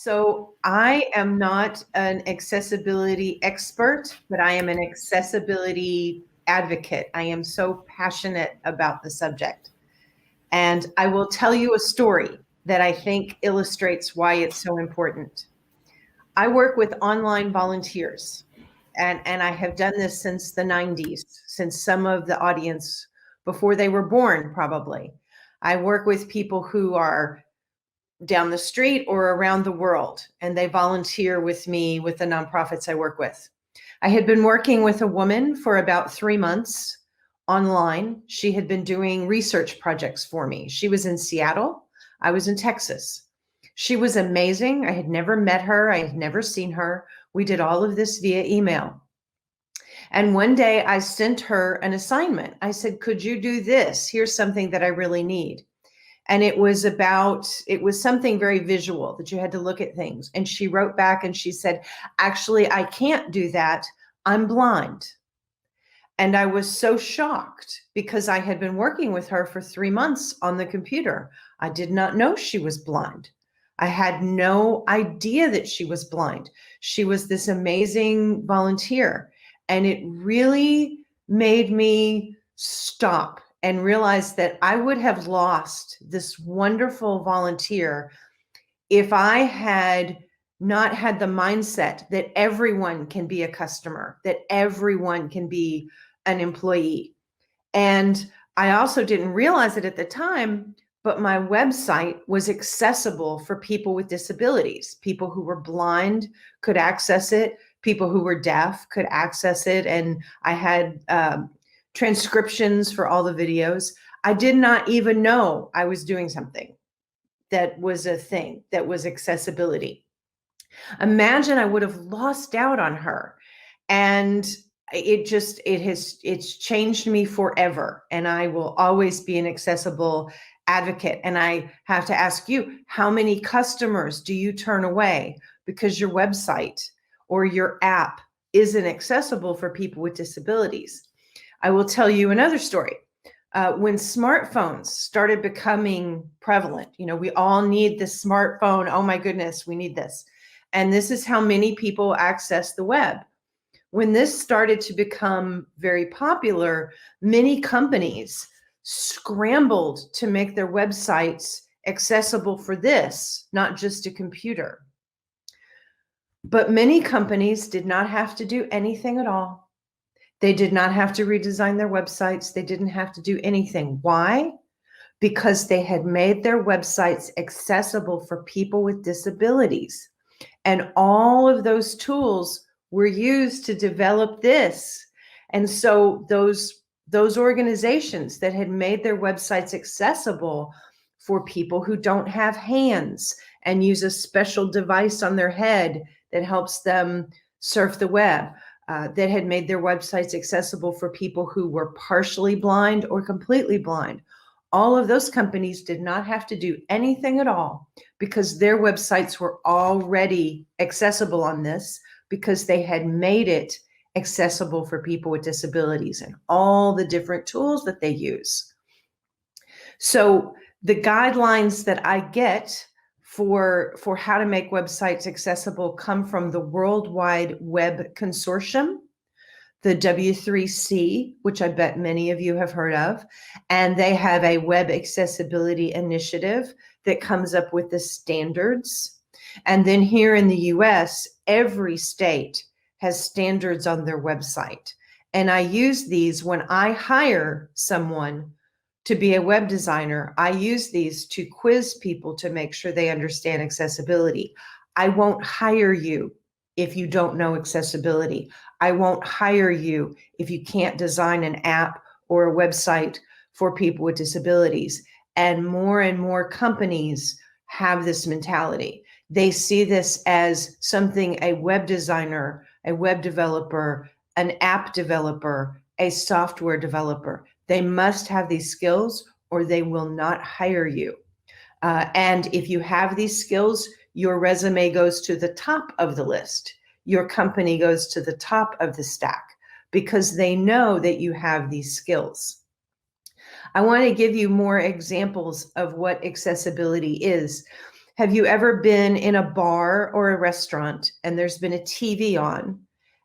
So I am not an accessibility expert, but I am an accessibility advocate. I am so passionate about the subject. And I will tell you a story that I think illustrates why it's so important. I work with online volunteers, and I have done this since the 90s, since some of the audience before they were born, probably. I work with people who are down the street or around the world, and they volunteer with me with the nonprofits I work with. I had been working with a woman for about 3 months online. She had been doing research projects for me. She was in Seattle. I was in Texas. She was amazing. I had never met her. I had never seen her. We did all of this via email. And one day I sent her an assignment. I said, could you do this? Here's something that I really need. And it was something very visual that you had to look at things. And she wrote back and she said, actually, I can't do that. I'm blind. And I was so shocked because I had been working with her for 3 months on the computer. I did not know she was blind. I had no idea that she was blind. She was this amazing volunteer. And it really made me stop and realized that I would have lost this wonderful volunteer if I had not had the mindset that everyone can be a customer, that everyone can be an employee. And I also didn't realize it at the time, but my website was accessible for people with disabilities. People who were blind could access it. People who were deaf could access it. And I had transcriptions for all the videos. I did not even know I was doing something that was a thing, that was accessibility. Imagine I would have lost out on her. And it's changed me forever. And I will always be an accessible advocate. And I have to ask you, how many customers do you turn away because your website or your app isn't accessible for people with disabilities? I will tell you another story. When smartphones started becoming prevalent, we all need this smartphone. Oh my goodness, we need this. And this is how many people access the web. When this started to become very popular, many companies scrambled to make their websites accessible for this, not just a computer. But many companies did not have to do anything at all. They did not have to redesign their websites. They didn't have to do anything. Why? Because they had made their websites accessible for people with disabilities. And all of those tools were used to develop this. And so those organizations that had made their websites accessible for people who don't have hands and use a special device on their head that helps them surf the web, that had made their websites accessible for people who were partially blind or completely blind. All of those companies did not have to do anything at all because their websites were already accessible on this, because they had made it accessible for people with disabilities and all the different tools that they use. So the guidelines that I get for how to make websites accessible come from the World Wide Web Consortium, the W3C, which I bet many of you have heard of, and they have a web accessibility initiative that comes up with the standards. And then here in the US, every state has standards on their website. And I use these when I hire someone to be a web designer. I use these to quiz people to make sure they understand accessibility. I won't hire you if you don't know accessibility. I won't hire you if you can't design an app or a website for people with disabilities. And more companies have this mentality. They see this as something a web designer, a web developer, an app developer, a software developer, they must have these skills or they will not hire you. And if you have these skills, your resume goes to the top of the list. Your company goes to the top of the stack because they know that you have these skills. I want to give you more examples of what accessibility is. Have you ever been in a bar or a restaurant and there's been a TV on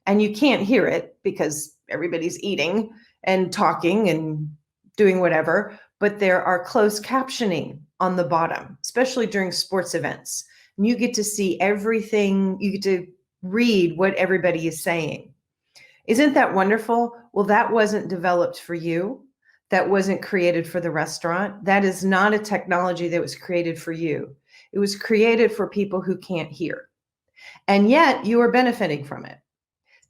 and you can't hear it because everybody's eating and talking and doing whatever, but there are closed captioning on the bottom, especially during sports events. And you get to see everything, you get to read what everybody is saying. Isn't that wonderful? Well, that wasn't developed for you. That wasn't created for the restaurant. That is not a technology that was created for you. It was created for people who can't hear. And yet you are benefiting from it.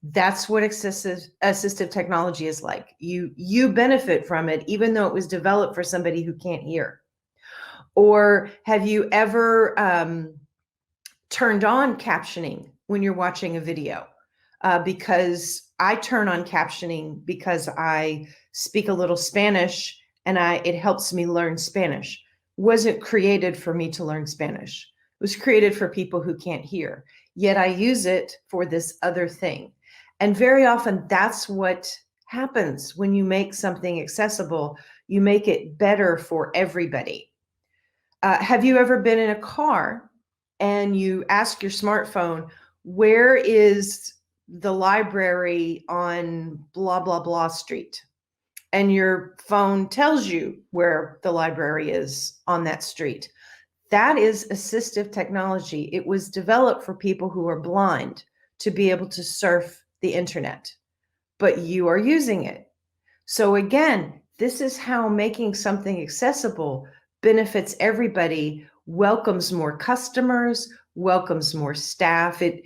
That's what assistive technology is like. You benefit from it, even though it was developed for somebody who can't hear. Or have you ever turned on captioning when you're watching a video? Because I turn on captioning because I speak a little Spanish and it helps me learn Spanish. Wasn't created for me to learn Spanish. It was created for people who can't hear. Yet I use it for this other thing. And very often that's what happens when you make something accessible. You make it better for everybody. Have you ever been in a car and you ask your smartphone, where is the library on blah, blah, blah street? And your phone tells you where the library is on that street. That is assistive technology. It was developed for people who are blind to be able to surf the internet, but you are using it. So again, this is how making something accessible benefits everybody, welcomes more customers, welcomes more staff. It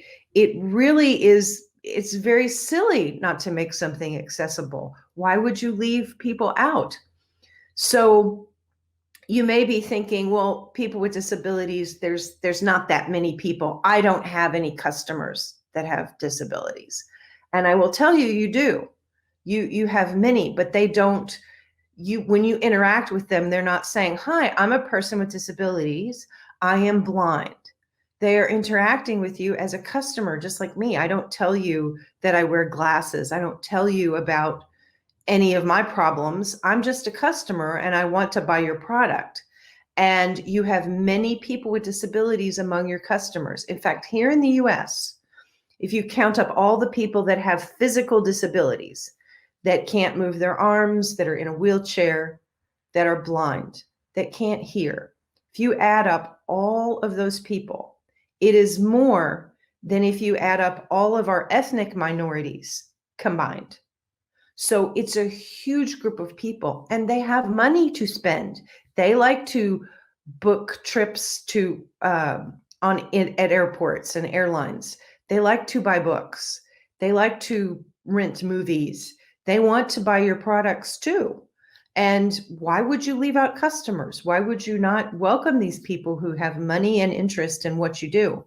really is, it's very silly not to make something accessible. Why would you leave people out? So you may be thinking, well, people with disabilities, there's not that many people. I don't have any customers that have disabilities. And I will tell you, you do. You have many, but they don't, when you interact with them, they're not saying, hi, I'm a person with disabilities. I am blind. They are interacting with you as a customer, just like me. I don't tell you that I wear glasses. I don't tell you about any of my problems. I'm just a customer and I want to buy your product. And you have many people with disabilities among your customers. In fact, here in the US, if you count up all the people that have physical disabilities, that can't move their arms, that are in a wheelchair, that are blind, that can't hear, if you add up all of those people, it is more than if you add up all of our ethnic minorities combined. So it's a huge group of people and they have money to spend. They like to book trips to at airports and airlines. They like to buy books. They like to rent movies. They want to buy your products too. And why would you leave out customers? Why would you not welcome these people who have money and interest in what you do?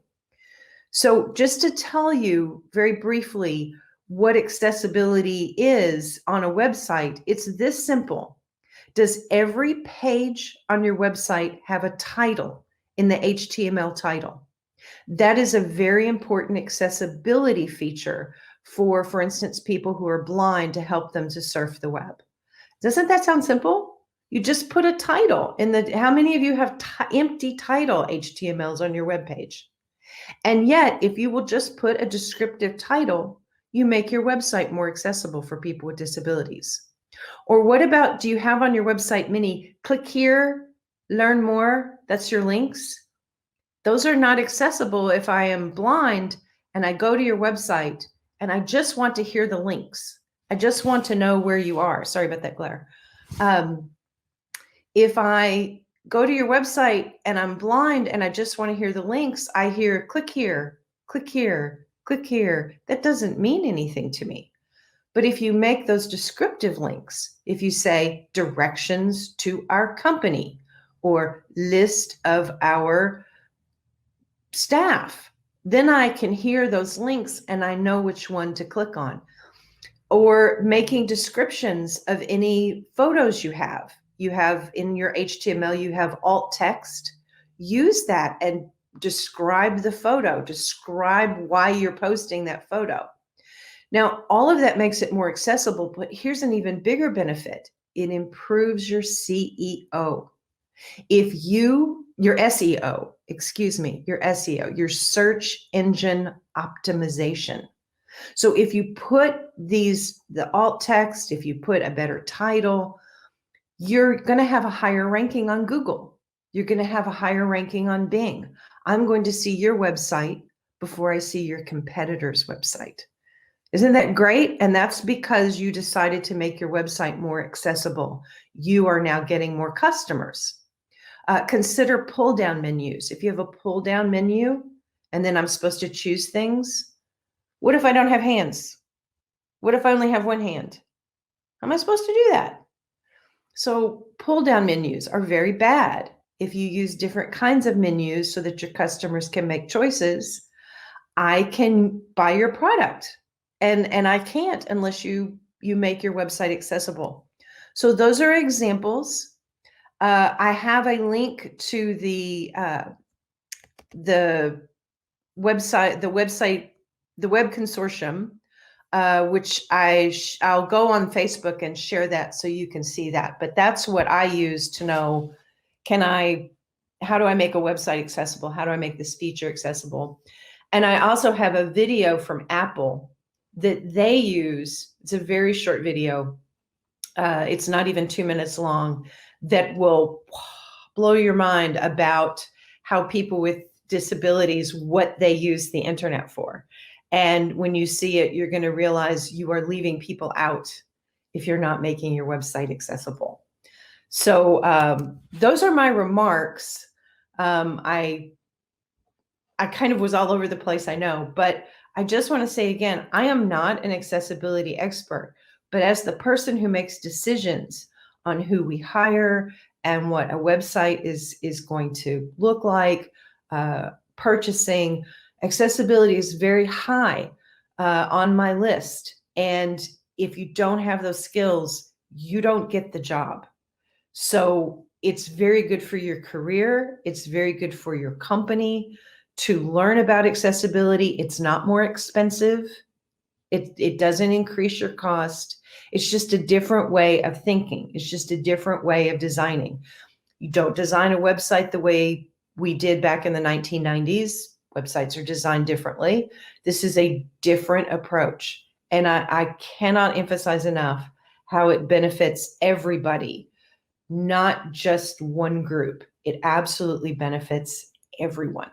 So just to tell you very briefly what accessibility is on a website, it's this simple. Does every page on your website have a title in the HTML title? That is a very important accessibility feature for instance, people who are blind, to help them to surf the web. Doesn't that sound simple? You just put a title in the, how many of you have empty title HTMLs on your web page? And yet, if you will just put a descriptive title, you make your website more accessible for people with disabilities. Or what about, do you have on your website many click here, learn more? That's your links. Those are not accessible if I am blind and I go to your website and I just want to hear the links. I just want to know where you are. Sorry about that glare. If I go to your website and I'm blind and I just want to hear the links, I hear click here, click here, click here. That doesn't mean anything to me. But if you make those descriptive links, if you say directions to our company or list of our staff, then I can hear those links and I know which one to click on. Or making descriptions of any photos you have. You have in your HTML, you have alt text. Use that and describe the photo, describe why you're posting that photo. Now, all of that makes it more accessible, but here's an even bigger benefit. It improves your SEO. If you your SEO, excuse me, your SEO, your search engine optimization. So if you put the alt text, if you put a better title, you're going to have a higher ranking on Google. You're going to have a higher ranking on Bing. I'm going to see your website before I see your competitor's website. Isn't that great? And that's because you decided to make your website more accessible. You are now getting more customers. Consider pull-down menus. If you have a pull-down menu and then I'm supposed to choose things, what if I don't have hands? What if I only have one hand? How am I supposed to do that? So pull-down menus are very bad. If you use different kinds of menus so that your customers can make choices, I can buy your product. And I can't unless you make your website accessible. So those are examples. I have a link to the website, the Web Consortium, which I'll go on Facebook and share that so you can see that. But that's what I use to know, how do I make a website accessible? How do I make this feature accessible? And I also have a video from Apple that they use. It's a very short video. It's not even 2 minutes long, that will blow your mind about how people with disabilities, what they use the internet for. And when you see it, you're going to realize you are leaving people out if you're not making your website accessible. So those are my remarks. I kind of was all over the place, I know, but I just want to say again, I am not an accessibility expert, but as the person who makes decisions on who we hire and what a website is going to look like, purchasing, accessibility is very high on my list. And if you don't have those skills, you don't get the job. So it's very good for your career. It's very good for your company to learn about accessibility. It's not more expensive. It doesn't increase your cost. It's just a different way of thinking. It's just a different way of designing. You don't design a website the way we did back in the 1990s. Websites are designed differently. This is a different approach. And I cannot emphasize enough how it benefits everybody, not just one group. It absolutely benefits everyone.